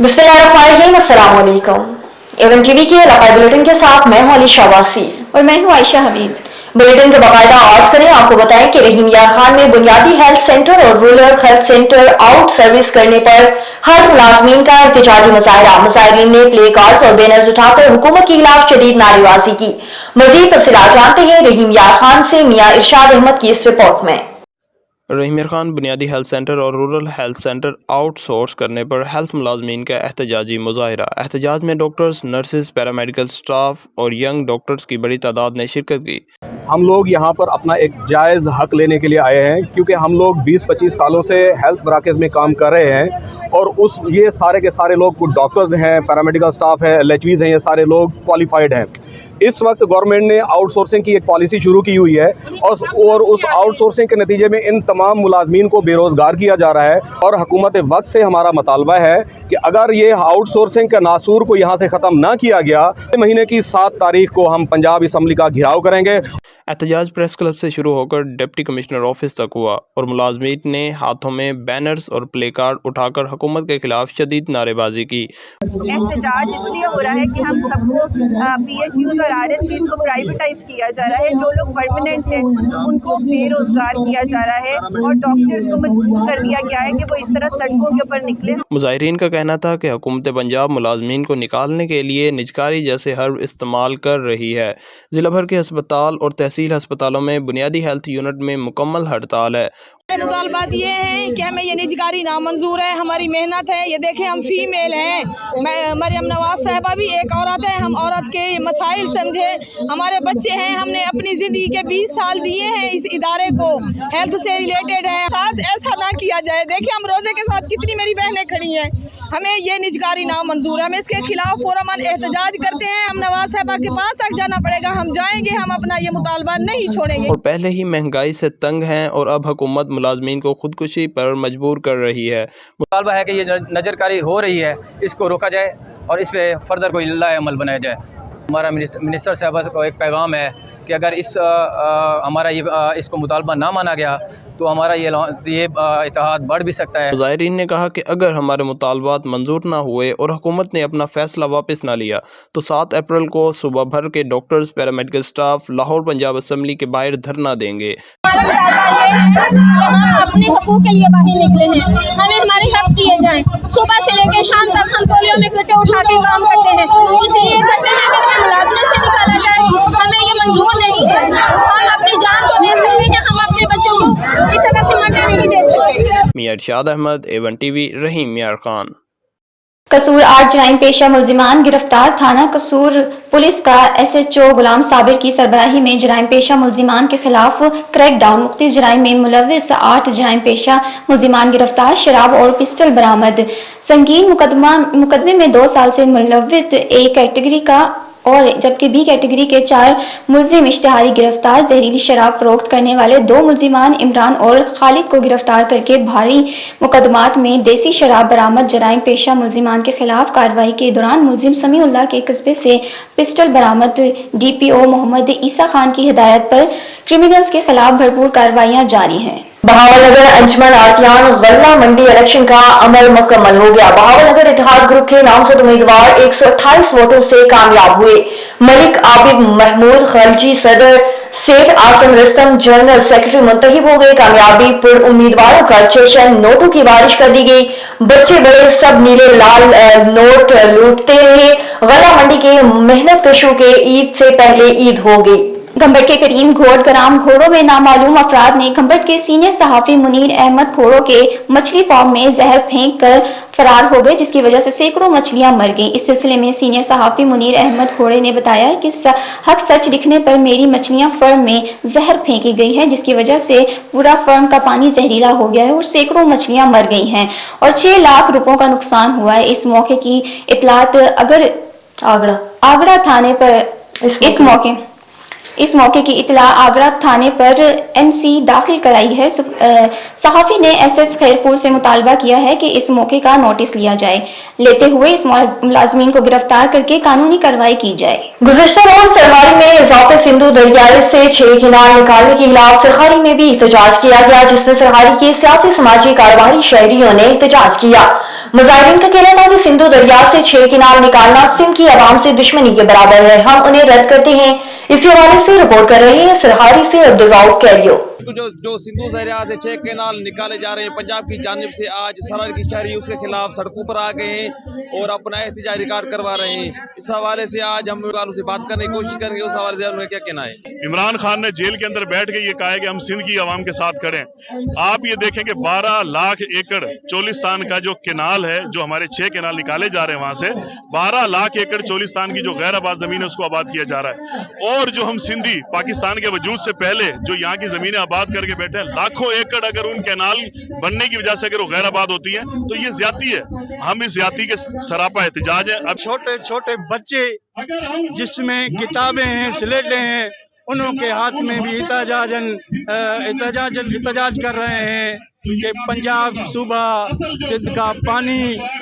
बिस्मिल्लाहिर्रहमानिर्रहीम, अस्सलाम वालेकुम। एवन टीवी के रफ़ाई बुलेटिन के साथ मैं हूं अली शाबासी और मैं हूं आयशा हमीद। बुलेटिन के बाकायदा आगाज करें। आपको बताएं कि रहीम यार खान में बुनियादी हेल्थ सेंटर और rural health centre out service करने पर हेल्थ मुलाजमीन का एहतजाजी मुजाहरा। मुजाहिरीन ने प्ले कार्ड्स और बैनर्स उठाकर हुकूमत के खिलाफ शदीद नारेबाजी की। मजीद तफसीलात जानते हैं रहीम यार खान से मियां इरशाद अहमद की इस रिपोर्ट में। रहीम यार खान बुनियादी हेल्थ सेंटर और रूरल हेल्थ सेंटर आउटसोर्स करने पर हेल्थ मुलाजमीन का एहतजाजी मुजाहरा। एहतजाज में डॉक्टर्स, नर्सेज, पैरामेडिकल स्टाफ और यंग डॉक्टर्स की बड़ी तादाद ने शिरकत की। हम लोग यहाँ पर अपना एक जायज़ हक लेने के लिए आए हैं, क्योंकि हम लोग 20-25 सालों से हेल्थ मराकज़ में काम कर रहे हैं और ये सारे के सारे लोग कुछ डॉक्टर्स हैं, पैरामेडिकल स्टाफ है, LHVs हैं, ये सारे लोग क्वालिफाइड हैं। इस वक्त गवर्नमेंट ने आउटसोर्सिंग की एक पॉलिसी शुरू की हुई है और उस आउटसोर्सिंग के नतीजे में इन तमाम मुलाजमीन को बेरोज़गार किया जा रहा है। और हुकूमत वक्त से हमारा मुतालबा है कि अगर ये आउटसोर्सिंग का नासूर को यहाँ से ख़त्म ना किया गया, महीने की 7 तारीख को हम पंजाब असम्बली का घेराव करेंगे। एहतजाज प्रेस क्लब से शुरू होकर डिप्टी कमिश्नर ऑफिस तक हुआ और मुलाजमीन ने हाथों में बैनर्स और प्ले कार्ड उठाकर हुकूमत के खिलाफ शदीद नारेबाजी की। एहतजाज इसलिए हो रहा है कि हम सबको PHUs और RHCs को प्राइवेटाइज किया जा रहा है। जो लोग परमानेंट हैं उनको बेरोजगार किया जा रहा है और डॉक्टर्स को मजबूर कर दिया गया है कि वो इस तरह सड़कों के ऊपर निकले। मुजाहिरीन का कहना था कि हुकूमत पंजाब मुलाजमीन को निकालने के लिए निजकारी जैसे हर्ब इस्तेमाल कर रही है। ज़िला भर के अस्पताल और तहसील अस्पतालों में बुनियादी हेल्थ यूनिट में मुकम्मल हड़ताल है। मुतालबात ये हैं कि हमें ये निजकारी नामंजूर है। हमारी मेहनत है, ये देखें हम फीमेल हैं, मरियम नवाज साहिबा भी एक औरत है। हम औरत के मसाइल समझे, हमारे बच्चे हैं, हमने अपनी ज़िंदगी के 20 साल दिए हैं इस इदारे को, हेल्थ से रिलेटेड है। साथ ऐसा ना किया जाए। देखें हम रोज़े के साथ कितनी मेरी बहनें खड़ी हैं, हमें ये निजकारी नामंजूर है। हम इसके खिलाफ पुरअमन एहतजाज करते हैं। हम नवाज साहिबा के पास तक जाना पड़ेगा, हम जाएंगे, हम अपना ये मुतालबा नहीं छोड़ेंगे। और पहले ही महंगाई से तंग हैं और अब हुकूमत मुलाजमीन को खुदकुशी पर मजबूर कर रही है। मुतालबा है कि ये नज़रकारी हो रही है, इसको रोका जाए और इस पर फर्दर कोई लाए अमल बनाया जाए। हमारा मिनिस्टर साहब को एक पैगाम है कि अगर हमारा ये इसको मुतालबा ना माना गया तो हमारा ये इत्तेहाद बढ़ भी सकता है। मुजाहिरीन ने कहा कि अगर हमारे मुतालबात मंजूर ना हुए और हुकूमत ने अपना फैसला वापस ना लिया तो 7 अप्रैल को सुबह भर के doctors, paramedical staff Lahore Punjab assembly के बाहर धरना देंगे। हम अपने हकूक़ के लिए बाहर निकले हैं, हमें हमारे हक दिए जाएं। सुबह से लेकर शाम तक हम पोलियो में कट्टे उठा के काम करते हैं, इसलिए करते हैं कि हमें मुलाजमत से निकाला जाए। हमें ये मंजूर नहीं है। हम अपनी जान तो दे सकते हैं, हम अपने बच्चों को इस तरह से मरने नहीं दे सकते। मियां इरशाद अहमद, A1 TV, रहीम यार खान। कसूर 8 जराइम पेशा मुल्जिमान गिरफ्तार। थाना कसूर पुलिस का SHO गुलाम साबिर की सरबराही में जराइम पेशा मुल्जिमान के खिलाफ क्रैक डाउन। मुख्तलिफ जराइम में मुलव्विस 8 जराइम पेशा मुल्जिमान गिरफ्तार। शराब और पिस्टल बरामद। संगीन मुकदमे में 2 साल से मुलव्विस A कैटेगरी का और जबकि B कैटेगरी के 4 मुल्जिम इश्तिहारी गिरफ्तार। जहरीली शराब फरोख्त करने वाले 2 मुल्जिमान इमरान और खालिद को गिरफ्तार करके भारी मुकदमात में देसी शराब बरामद। जराइम पेशा मुल्जिमान के खिलाफ कार्रवाई के दौरान मुल्जिम समीउल्लाह के कस्बे से पिस्टल बरामद। DPO मोहम्मद ईसा खान की हिदायत पर क्रिमिनल्स के खिलाफ भरपूर कार्रवाइयाँ जारी हैं। बहावलनगर अंजमन आर्तियान गल्ला मंडी इलेक्शन का अमल मुकम्मल हो गया। बहावलनगर इत्तेहाद ग्रुप के नामजद उम्मीदवार 128 वोटों से कामयाब हुए। मलिक आबिद महमूद खलजी सदर, सेठ आसम रस्तम जनरल सेक्रेटरी मुंतखब हो गए। कामयाबी पर उम्मीदवारों का जश्न, नोटों की बारिश कर दी गई। बच्चे बड़े सब नीले लाल नोट लूटते रहे। गल्ला मंडी के मेहनत कशों के ईद से पहले ईद हो गई। घंबट के करीम घोड़ ग्राम घोड़ों में नामालूम अफराद ने घंबट के सीनियर सहाफी मुनीर अहमद घोड़ों के मछली फार्म में जहर फेंक कर फरार हो गए, जिसकी वजह से सैकड़ों मछलियां मर गईं। इस सिलसिले में सीनियर सहाफी मुनीर अहमद घोड़े ने बताया कि हक सच लिखने पर मेरी मछलियां फर्म में जहर फेंकी गई है, जिसकी वजह से पूरा फर्म का पानी जहरीला हो गया है और सैकड़ों मछलियां मर गई हैं और 6 लाख रुपयों का नुकसान हुआ है। इस मौके की इतलात आगरा थाने पर इस मौके इस मौके की इतला आगरा थाने पर NC दाखिल कराई है। सहाफी ने SS खैरपुर से मुतालबा किया है कि इस मौके का नोटिस लिया जाए, लेते हुए इस मुलाजमीन को गिरफ्तार करके कानूनी कार्रवाई की जाए। गुज़िश्ता रोज सरहारी में इजाफे सिंधु दरियाए से 6 किनाल निकालने के खिलाफ सरहारी में भी एहतजाज किया गया, जिसमें सरहारी के सियासी समाजी कारोबारी शहरियों ने एहतजाज किया। मुजाहिरीन का कहना था कि सिंधु दरिया से 6 किनाल निकालना सिंध की आवाम से दुश्मनी के बराबर है, हम उन्हें रद्द करते हैं। इसी हवाले से रिपोर्ट कर रहे हैं सरहारी से अब्दुल रऊफ कैरियो। जो सिंधु दरिया से 6 केनाल निकाले जा रहे हैं पंजाब की जानिब से, आज सरहारी की शहरी उसके खिलाफ सड़कों पर आ गए हैं और अपना एहतजाज रिकॉर्ड करवा रहे हैं। इस हवाले से आज हम से बात करने की कोशिश करेंगे, उस हवाले से उन्हें क्या कहना है। इमरान खान ने जेल के अंदर बैठ के ये कहा है कि हम सिंध की आवाम के साथ खड़े हैं। आप ये देखें कि 12 लाख एकड़ चोलिस्तान का जो केनाल है, जो हमारे 6 केनाल निकाले जा रहे हैं, वहां से 12 लाख एकड़ चोलिस्तान की जो गैर आबाद जमीन है उसको आबाद किया जा रहा है। और जो हम सिंधी पाकिस्तान के वजूद से पहले जो यहाँ की जमीनें आबाद करके बैठे हैं, लाखों एकड़ अगर उन कैनाल बनने की वजह से अगर वो गैर आबाद होती है तो ये ज्यादती है। हम इस ज्यादती के सरापा एहतजाज है। अब छोटे छोटे बच्चे जिसमें किताबें हैं, स्लेटें हैं, उनके हाथ में भी एहतजाज कर रहे हैं कि पंजाब सूबा सिंध का पानी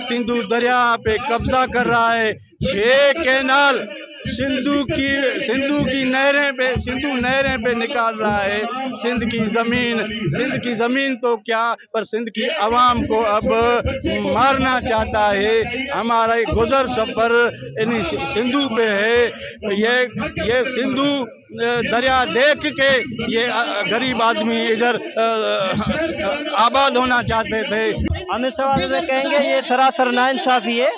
सिंधु दरिया पे कब्जा कर रहा है। 6 कैनाल सिंधु की नहरें पे निकाल रहा है। सिंध की ज़मीन तो क्या, पर सिंध की आवाम को अब मारना चाहता है। हमारा गुजर सफर इन सिंधु पे है। ये सिंधु दरिया देख के ये गरीब आदमी इधर आबाद होना चाहते थे। हम इस सवाल में कहेंगे ये सरासर नाइंसाफ़ी है,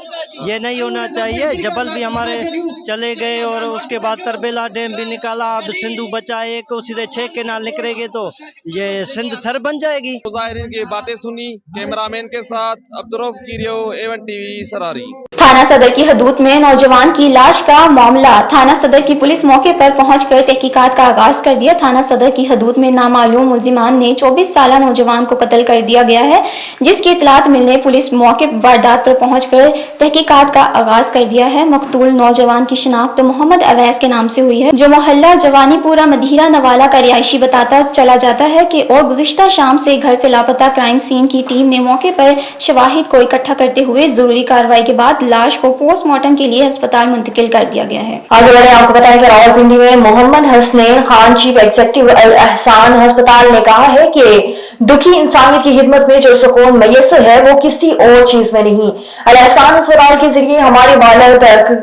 ये नहीं होना चाहिए। जबल भी हमारे चले गए और उसके बाद तरबेला डैम भी निकाला, अब सिंधु बचा एक, उसी से 6 केनाल निकलेंगे तो ये सिंध थर बन जाएगी। मुजाहिरीन की बातें सुनी, कैमरामैन के साथ Abdul Rauf Cairo, A1 TV Sarhari. थाना सदर की हदूद में नौजवान की लाश का मामला। थाना सदर की पुलिस मौके पर पहुंचकर तहकीकात का आगाज कर दिया। थाना सदर की हदूद में नामालूम मुलजिमान ने 24 साल नौजवान को कत्ल कर दिया गया है, जिसकी इतलात मिलने पुलिस मौके वारदात पर पहुंचकर तहकीकात का आगाज कर दिया है। मकतूल नौजवान की शिनाख्त मोहम्मद अवैस के नाम से हुई है, जो मोहल्ला जवानीपुरा मदीरा नवाला का रिहायशी बताता चला जाता है कि और गुज़िश्ता शाम से घर से लापता क्राइम सीन की टीम ने मौके पर शवाहिद को इकट्ठा करते हुए जरूरी कार्रवाई के बाद लाश को पोस्टमार्टम के लिए अस्पताल मुंतकिल कर दिया गया है। आगे बढ़े आपको बताएं कि रावलपिंडी में मोहम्मद हसनैन खान चीफ एग्जीक्यूटिव अल एहसान अस्पताल ने कहा है कि दुखी इंसानियत की खिदमत में जो सुकून मैसर है वो किसी और चीज में नहीं। अल एहसान अस्पताल के जरिए हमारे बालर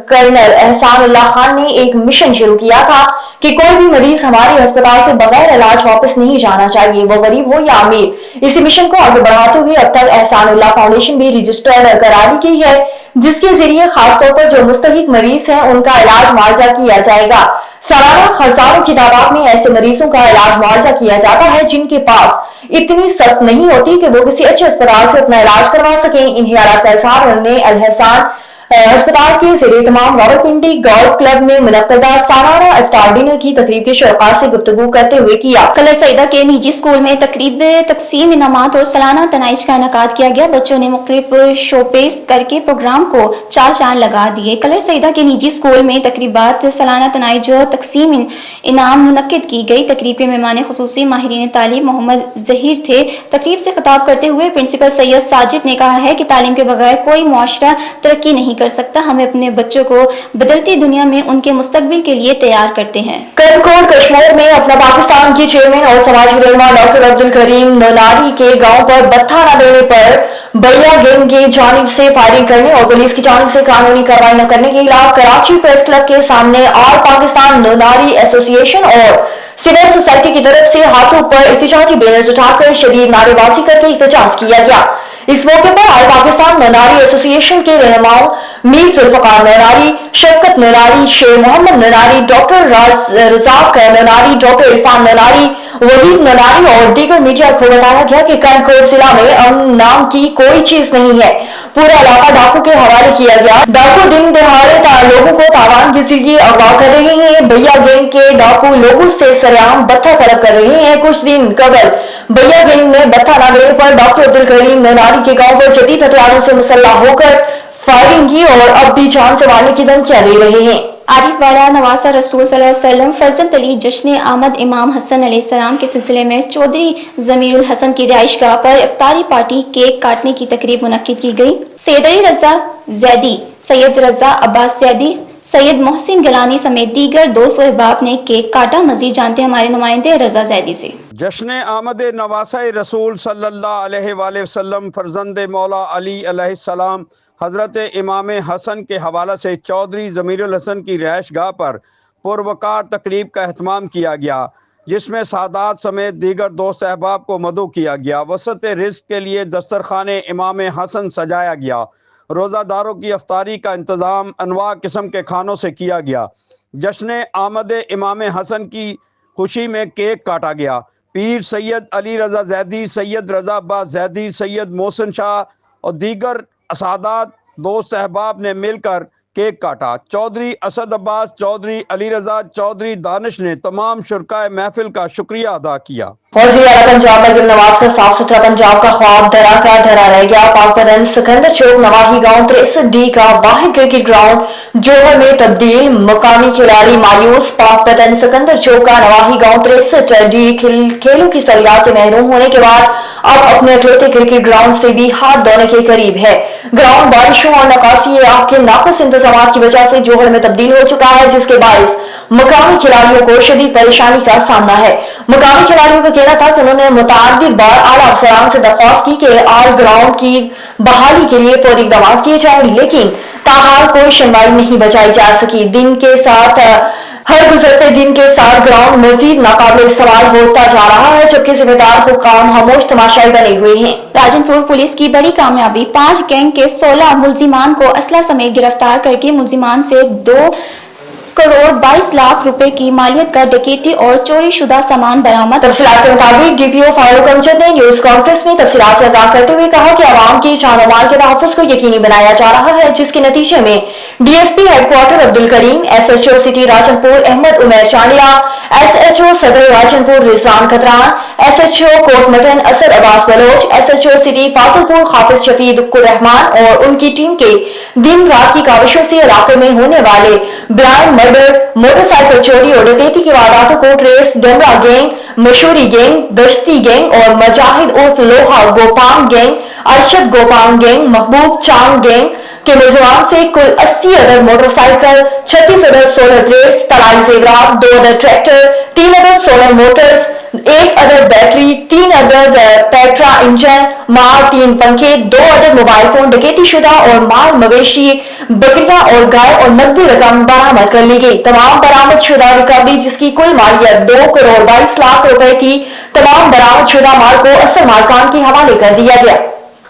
कर्नल एहसान उल्लाह खान ने एक मिशन शुरू किया था कि कोई भी मरीज हमारे अस्पताल से बगैर इलाज वापस नहीं जाना चाहिए, वो गरीब हो या अमीर। इसी मिशन को आगे बढ़ाते हुए अब तक एहसान उल्लाह फाउंडेशन भी रजिस्टर्ड करा दी गई है, जिसके जरिए खासतौर पर जो मुस्तहिक मरीज हैं उनका इलाज मुआवजा किया जाएगा। सालाना हजारों की तादाद में ऐसे मरीजों का इलाज मुआवजा किया जाता है जिनके पास इतनी सख्त नहीं होती कि वो किसी अच्छे अस्पताल से अपना इलाज करवा सकें। इन्हें ख्यालात का इज़हार उन्होंने अल एहसान अस्पताल के ज़ेरे तमाम रावलपिंडी गोल्फ क्लब में मुनक्कदा सालाना इफ्तार डिनर की तकरीब के शुरका से गुफ्तगू करते हुए किया। कलर सईदा के निजी स्कूल में तकरीब तकसीम इनामात और सालाना तनाइज का इनेकाद किया गया। बच्चों ने मुख्तलिफ शो पेश करके प्रोग्राम को 4 चांद लगा दिए। कलर सईदा के निजी स्कूल में तकरीबात सालाना तनाइज और तकसीम इनाम मुनक्किद की गई। तकरीब के मेहमान खुसूसी माहिरीन तालीम मोहम्मद जहीर थे। तकरीब से खिताब करते हुए प्रिंसिपल सैयद साजिद ने कहा है कि तालीम के बगैर कोई मुआशरा तरक्की नहीं कर सकता। हमें अपने बच्चों को बदलती दुनिया में उनके मुस्तकबिल के लिए तैयार करते हैं। कनकोट कश्मीर में अपना पाकिस्तान के चेयरमैन और समाजी रहनुमा डॉक्टर अब्दुल करीम नोलारी के गांव पर बत्था न देने पर बैया गैंग की जानिब से फायरिंग करने और पुलिस की जानिब से कानूनी कार्रवाई न करने के खिलाफ कराची प्रेस क्लब के सामने ऑल पाकिस्तान नोलारी एसोसिएशन और सिविल सोसाइटी की तरफ से हाथों पर एहतजाजी बैनर्स उठाकर शदीद नारेबाजी करके एहतजाज किया गया। इस मौके पर ऑल पाकिस्तान नोलारी एसोसिएशन के रहनुमाओं मीर जुल्फकार नोलारी, शफकत नोलारी, शेर मोहम्मद नोलारी, डॉक्टर रजाक नोलारी, डॉक्टर इरफान नोलारी, वहीद नोलारी और दीगर मीडिया को बताया गया कि कनकोट जिला में अमन नाम की कोई चीज नहीं है। पूरा इलाका डाकू के हवाले किया गया। डाकू दिन दहाड़े लोगों को तावान के जरिए अगवा कर रहे हैं। भैया गैंग के डाकू लोगों से सरेआम बत्था तलब कर रहे हैं। कुछ दिन कबल भैया गैंग ने बत्था न देने पर डॉक्टर अब्दुल करीम नोलारी के गांव पर जदीद हथियारों से मुसल्लह होकर फायरिंग की और अब भी जान से मारने की धमकियां दे रहे हैं। आरिफ वाला नवासा रसूल सल्लल्लाहु अलैहि वसल्लम फरजंद अली जश्न आमद इमाम हसन अलैहिस्सलाम के सिलसिले में चौधरी जमीरुल हसन की रिहाइशगाह पर इफ्तारी पार्टी केक काटने की तकरीब मुनक्किद की गई। सैयद अली रजा जैदी, सैयद रजा अब्बास जैदी, सैयद मोहसिन गिलानी समेत दीगर दोस्त और अहबाब ने केक काटा। मजीद जानते हैं हमारे नुमाइंदे रजा जैदी से। जश्न आमद नवासा रसूल सल्लल्लाहु अलैहि वसल्लम फरजंद मौला अली अलैहिस्सलाम हज़रत इमाम हसन के हवाला से चौधरी ज़मीरुल हसन की रिहाइशगाह पर पुरवकार तकरीब का एहतमाम किया गया, जिसमें सादात समेत दीगर दोस्त अहबाब को मदऊ किया गया। वसत रिज़्क़ के लिए दस्तरखाने इमाम हसन सजाया गया। रोज़ादारों की अफ्तारी का इंतज़ाम अनवा किस्म के खानों से किया गया। जश्न आमद इमाम हसन की खुशी में केक काटा गया। पीर सैयद अली रज़ा जैदी, सैयद रज़ा अब्बास जैदी, सैयद मोहसिन शाह और दीगर सादात दोस्त अहबाब ने मिलकर केक काटा। चौधरी असद अब्बास, चौधरी अली रज़ा, चौधरी दानिश ने तमाम शुरकाए महफिल का शुक्रिया अदा किया। वज़ीर आला पंजाब मरियम नवाज का साफ सुथरा पंजाब का ख्वाब धरा का धरा रह गया। पाक पदन सिकंदर चौक नवाही गांव 63D का वाहिद क्रिकेट ग्राउंड जोहर में तब्दील, मकामी खिलाड़ी मायूस। पाक पदन सिकंदर चौक का नवाही गांव 63D खेलों की सहूलियात से महरूम होने के बाद अब अपने अखलौते क्रिकेट ग्राउंड से भी हाथ धोने के करीब है। ग्राउंड बारिशों और नकासी आग के नाक़िस इंतजाम की वजह से जोहर में तब्दील हो चुका है, जिसके बायस मकामी खिलाड़ियों को शदीद परेशानी का सामना है। मकामी खिलाड़ियों का कहना था कि उन्होंने मुताअद्दिद बार आला अफसरान से दरख्वास्त की कि आल ग्राउंड की बहाली के लिए फौरी इक़दाम किए जाए, लेकिन ताहाल कोई सुनवाई नहीं बचाई जा सकी। हर गुजरते दिन के साथ ग्राउंड मजीद नाकाबिल इस्तेमाल होता जा रहा है, जबकि जिम्मेदार हुक्काम खामोश तमाशाई बने हुए हैं। राजनपुर पुलिस की बड़ी कामयाबी, 5 गैंग के 16 मुल्जिमान को असला समेत गिरफ्तार करके मुल्जिमान से 2 करोड़ 22 लाख रुपए की मालियत का डकैती और चोरी शुदा सामान बरामद। तफसीलात के मुताबिक डीपीओ फारूक अमजद ने न्यूज कॉन्फ्रेंस में तफसीलात से आगाह करते हुए कहा कि आवाम की जान और माल के तहफ़्फ़ुज़ को यकीनी बनाया जा रहा है, जिसके नतीजे में DSP headquarter Abdul Karim, SHO city Rajanpur Ahmad Umar Chandia, SHO Sadar Rajanpur Rizwan Khatran, SHO Kotmithan Asad Abbas Baloch, SHO city Fazilpur Hafiz Shafid Rahman और उनकी टीम के दिन रात की काविशों से इलाके में होने वाले ब्लाइंड मर्डर, मोटरसाइकिल चोरी और डकैती की वारदातों को trace Damra gang, Mashhoori gang, Dashti gang और मजाहिद उर्फ Loha Gopang gang, Arshad Gopang gang, Mehboob Chang gang के मुलजिमान से कुल 80 अदद मोटरसाइकिल, 36 अदद सोलर प्लेट्स, तलाई जेवरात, 2 अदद ट्रैक्टर, 3 अदद सोलर मोटर्स, 1 अदद बैटरी, 3 अदद पेट्रा इंजन, माल 3 पंखे, 2 अदद मोबाइल फोन डकैती शुदा और माल मवेशी, बकरियां और गाय और नकदी रकम बरामद कर ली गई। तमाम बरामद शुदा रिकवरी, जिसकी कुल मालियत 2 करोड़ 22 लाख रुपए थी, तमाम बरामद शुदा माल को असल मालकान के हवाले कर दिया गया।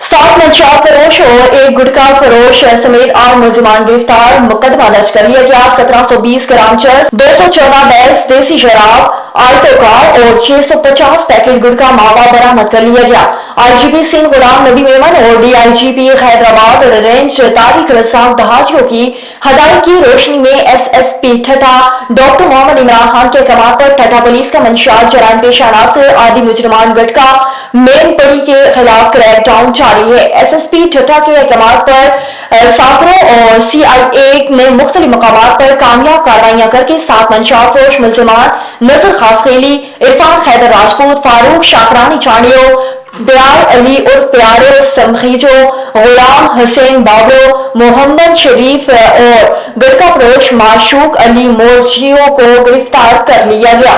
7 मनशराब फरोश और 1 गुटखा फरोश समेत 8 मुल्जिमान गिरफ्तार, मुकदमा दर्ज कर लिया गया। 1720 ग्राम चरस, 214 बैग देसी शराब, आल्टो कार और 650 पैकेट गुटखा मावा बरामद कर लिया गया। आईजीपी सिंह गुलाम नबी मेमन और डीआईजीपी हैदराबाद रेंज तारिक रज़ाक दहाजियों की हदायत की रोशनी में एसएसपी ठठा डॉक्टर मोहम्मद इमरान खान के कमाल पर ठठा पुलिस का मंशात जराइम पेशा नासिर आदि मुजरिमान गटका मेन पड़ी के खिलाफ क्रैकडाउन जारी है। एसएसपी ठठा के कमाल पर साकरों और सीआईए ने मुख्तलिफ मकामात पर कामयाब कार्रवाइयां करके 7 मंशात फरोश मुल्जिमान नजर खास खेली, इरफान खैदर राजपूत, फारूक शाकरानी चांडियो, प्यार अली उर्फ प्यारे समखीजो, गुलाम हुसैन बाबरो, मोहम्मद शरीफ और गटका फरोश माशूक अली मोर्जियों को गिरफ्तार कर लिया गया।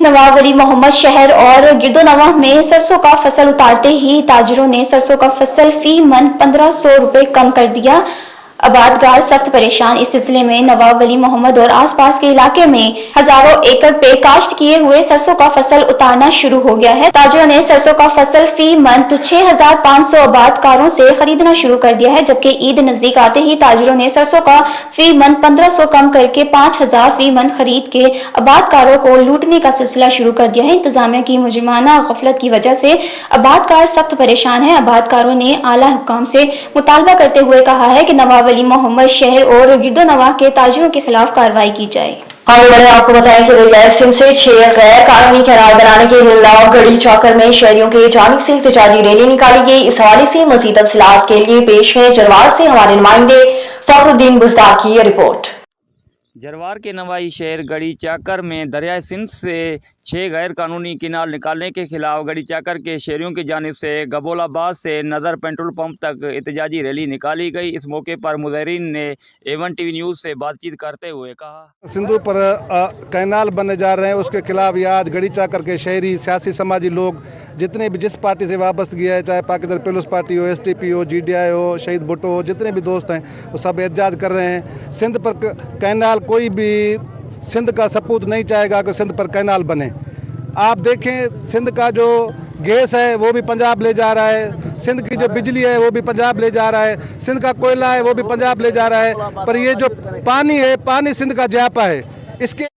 नवाब अली मोहम्मद शहर और गिरदोनवा में सरसों का फसल उतारते ही ताजिरों ने सरसों का फसल फी मन 1500 रुपए कम कर दिया। आबादगार सख्त परेशान। इस सिलसिले में नवाब अली मोहम्मद और आसपास के इलाके में हजारों एकड़ पे काश्त किए हुए सरसों का फसल उतारना शुरू हो गया है। ताजिरों ने सरसों का फसल फी मंथ 6500 आबादकारों से खरीदना शुरू कर दिया है, जबकि ईद नजदीक आते ही ताजिरों ने सरसों का फी मंथ 1500 कम करके 5000 फी मंथ खरीद के आबादकारों को लूटने का सिलसिला शुरू कर दिया है। इंतजामिया की मुजरिमाना गफलत की वजह से आबादकार सख्त परेशान है। आबादकारों ने आला हुक्काम से मुतालबा करते हुए कहा है कि नवाब अली मोहम्मद शहर और गिरदोनवा के ताजिरों के खिलाफ कार्रवाई की जाए। आगे बढ़े आपको बताएं कि दरियाए सिंध से 6 गैर कानूनी कैनाल बनाने के खिलाफ गढ़ी चौकर में शहरियों की जानिब से एहतजाजी रैली निकाली गई। इस हवाले से मजीद तफसीलात के लिए पेश है जरवार से हमारे नुमाइंदे फखरुद्दीन बुजदार की रिपोर्ट। जरवार के नवाई शहर गड़ी चाकर में दरियाए सिंध से 6 गैर कानूनी किनाल निकालने के खिलाफ गड़ी चाकर के शहरियों की जानिब से गबोलाबाद से नज़र पेट्रोल पंप तक एहतजाजी रैली निकाली गई। इस मौके पर मुज़ाहिरीन ने A1 TV न्यूज़ से बातचीत करते हुए कहा, सिंधु पर कैनाल बनने जा रहे हैं उसके खिलाफ ये आज गड़ी चाकर के शहरी सियासी समाजी लोग जितने भी जिस पार्टी से वाबस्तगी है, चाहे पाकिस्तान पीपल्स पार्टी हो, STP हो, GDI हो, शहीद भुट्टो हो, जितने भी दोस्त हैं वो सब एहतजाज कर रहे हैं। सिंध पर कैनाल, कोई भी सिंध का सपूत नहीं चाहेगा कि सिंध पर कैनाल बने। आप देखें सिंध का जो गैस है वो भी पंजाब ले जा रहा है, सिंध की जो बिजली है वो भी पंजाब ले जा रहा है, सिंध का कोयला है वो भी पंजाब ले जा रहा है, पर ये जो पानी है, पानी सिंध का ज़्यापा है। इसके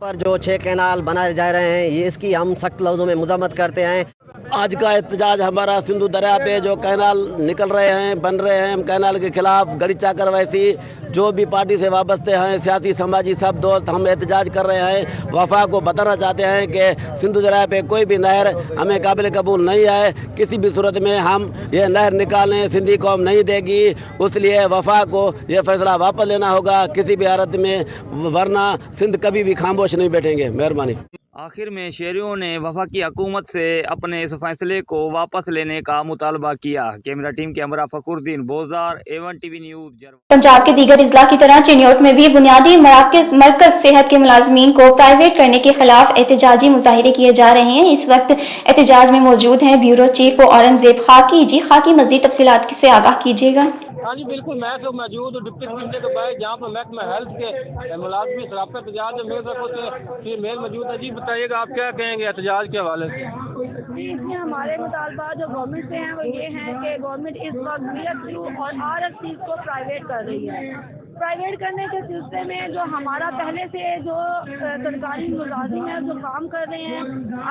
पर जो 6 कैनाल बनाए जा रहे हैं ये इसकी हम सख्त लफ्ज़ों में मज़म्मत करते हैं। आज का एहतजाज हमारा सिंधु दरिया पे जो कैनाल निकल रहे हैं, बन रहे हैं, हम कैनाल के खिलाफ गड़ी चाकर वैसी जो भी पार्टी से वाबस्ते हैं, सियासी समाजी सब दोस्त हम एहतजाज कर रहे हैं। वफा को बताना चाहते हैं कि सिंधु दरिया पे कोई भी नहर हमें काबिल कबूल नहीं है, किसी भी सूरत में हम ये नहर निकालने सिंधी कौम नहीं देगी। इसलिए वफा को ये फैसला वापस लेना होगा किसी भी हालत में, वरना सिंध कभी भी खामोश नहीं बैठेंगे। मेहरबानी। आखिर में शहरियों ने वफा की हुकूमत से अपने इस फैसले को वापस लेने का मुतालबा किया। कैमरा टीम के हमरा Fakhruddin Bozdar, A1 TV news. Punjab के दीगर इजला की तरह चिन्योट में भी बुनियादी मरकज सेहत के मुलाजमीन को प्राइवेट करने के खिलाफ एहतजाजी मुजाहिरे किए जा रहे हैं। इस वक्त एहतजाज में मौजूद हैं ब्यूरो चीफ औरंगजेब खाकी। जी खाकी, मजीद तफसीलात से आगाह कीजिएगा। हाँ जी बिल्कुल, मैं तो मौजूद हूँ डिप्टी कमिश्नर के पास, जहाँ पर महकमा हेल्थ के मुलाजमी सराफा एहतजाज में मेरे तरफ से मेल मौजूद है। जी बताइएगा, आप क्या कहेंगे एहतजाज के हवाले से? इसमें हमारे मुतालबा जो गवर्नमेंट से हैं वो ये हैं कि गवर्नमेंट इस वक्त BSU और RFCs को प्राइवेट कर रही है। प्राइवेट करने के सिलसिले में जो हमारा पहले से जो सरकारी मुलाजिम हैं जो काम कर रहे हैं,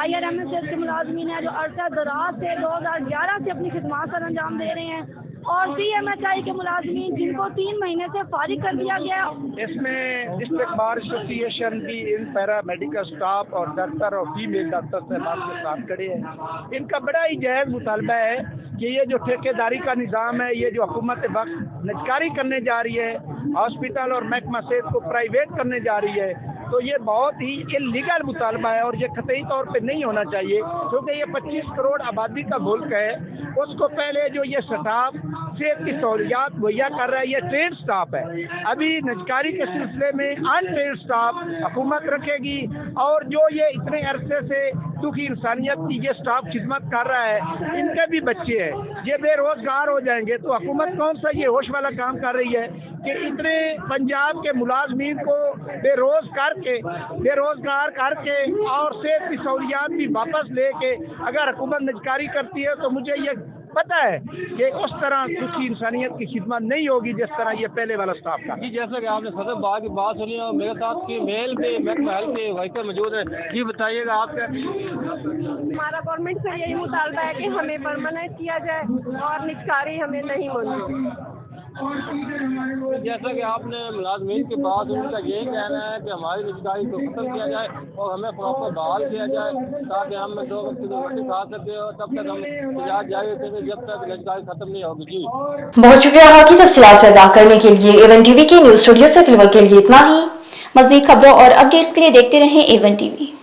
IRMS के मुलाजमीन हैं जो अरसा दराज से 2011 से अपनी खिदमत सर अंजाम दे रहे हैं, और CMHI के मुलाजमीन जिनको 3 महीने से फारिग कर दिया गया। इसमें डिस्ट्रिक्ट बार एसोसिएशन भी इन पैरा मेडिकल स्टाफ और डॉक्टर और फीमेल डॉक्टर साहबान के साथ खड़े हैं। इनका बड़ा ही जायज़ मुतालबा है कि ये जो ठेकेदारी का निज़ाम है, ये जो हुकूमत वक्त निजकारी करने जा रही है, हॉस्पिटल और महकमा सेहत को प्राइवेट करने जा रही है, तो ये बहुत ही इल्लीगल मुतालबा है और ये कतई तौर पे नहीं होना चाहिए, क्योंकि ये 25 करोड़ आबादी का मुल्क है। उसको पहले जो ये स्टाफ सेहत की सहूलियात मुहैया कर रहा है, ये ट्रेड स्टाफ है। अभी निजकारी के सिलसिले में अनट्रेड स्टाफ हुकूमत रखेगी, और जो ये इतने अरसे से दुखी इंसानियत की ये स्टाफ खिदमत कर रहा है, इनके भी बच्चे हैं, ये बेरोजगार हो जाएंगे। तो हुकूमत कौन सा ये होश वाला काम कर रही है कि इतने पंजाब के मुलाजमीन को बेरोजगार करके और सेहत की सहूलियात भी वापस लेके अगर हुकूमत निजकारी करती है, तो मुझे ये पता है कि उस तरह दुखी इंसानियत की खिदमत नहीं होगी जिस तरह ये पहले वाला स्टाफ था। जी जैसा कि आपने सदर बाग की बात सुनी और मेरे साथ की मेल में महकमा हेल्थ के वर्कर मौजूद है। जी बताइएगा, आप क्या? हमारा गवर्नमेंट से यही मुतालबा है कि हमें परमानेंट किया जाए और निजकारी हमें नहीं मंजूर। जैसा कि आपने मुलाजमीन के बाद उनका यही कहना है कि हमारी निजकारी को खत्म किया जाए और हमें प्रॉपर बहाल किया जाए, ताकि हम 2 वक्त की रोटी खा सके, और तब तक हम इजाज़त जारी रखेंगे जब तक निजकारी खत्म नहीं होगी। जी बहुत शुक्रिया आपकी तफसीलात से आगाह करने के लिए। A1 TV के न्यूज़ स्टूडियो से फिलहाल के लिए इतना ही। मज़ीद खबरों और अपडेट्स के लिए देखते रहें A1 TV।